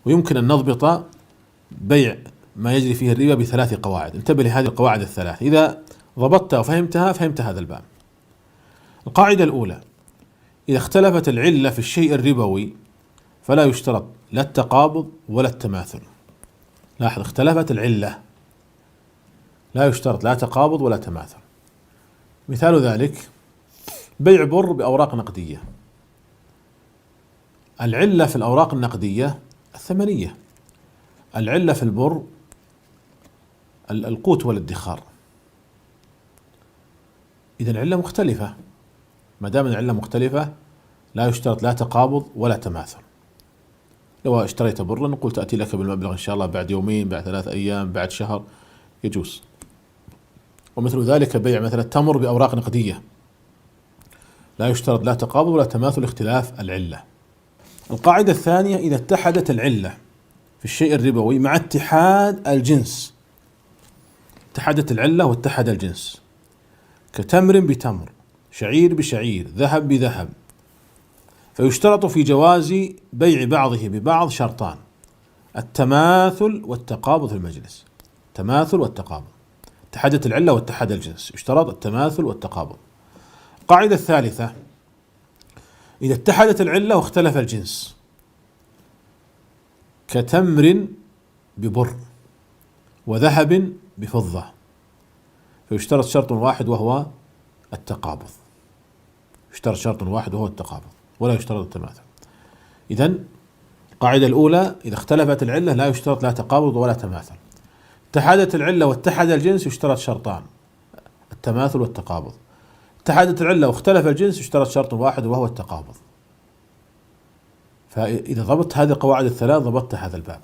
ويمكن أن نضبط بيع ما يجري فيه الربا بثلاث قواعد. انتبه لهذه القواعد الثلاث، إذا ضبطتها وفهمتها فهمت هذا الباب. القاعدة الأولى: إذا اختلفت العلة في الشيء الربوي فلا يشترط لا التقابض ولا التماثل. لاحظ، اختلفت العلة، لا يشترط لا تقابض ولا تماثل. مثال ذلك: بيع بر بأوراق نقدية. العلة في الأوراق النقدية الثمنية، العلة في البر القوت والادخار. إذا العلة مختلفة، ما دام العلة مختلفة لا يشترط لا تقابض ولا تماثل. لو اشتريت برا قلت أتي لك بالمبلغ إن شاء الله بعد يومين، بعد 3 أيام، بعد شهر، يجوز. ومثل ذلك بيع مثلا التمر بأوراق نقدية، لا يشترط لا تقابض ولا تماثل، اختلاف العلة. القاعدة الثانية: إذا اتحدت العلة في الشيء الربوي مع اتحاد الجنس، اتحدت العلة واتحد الجنس، كتمر بتمر، شعير بشعير، ذهب بذهب، فيشترط في جواز بيع بعضه ببعض شرطان: التماثل والتقابض في المجلس. تماثل والتقابض، اتحدت العلة واتحد الجنس، يشترط التماثل والتقابض. القاعدة الثالثة: إذا اتحدت العلة واختلف الجنس، كتمر ببر وذهب بفضة، فيشترط شرط واحد وهو التقابض. يشترط شرط واحد وهو التقابض ولا يشترط التماثل. إذن القاعدة الأولى: إذا اختلفت العلة لا يشترط لا تقابض ولا تماثل. اتحدت العلة واتحد الجنس يشترط شرطان: التماثل والتقابض. اتحدت العلة واختلف الجنس يشترط شرط واحد وهو التقابض. فإذا ضبطت هذه القواعد الثلاث ضبطت هذا الباب.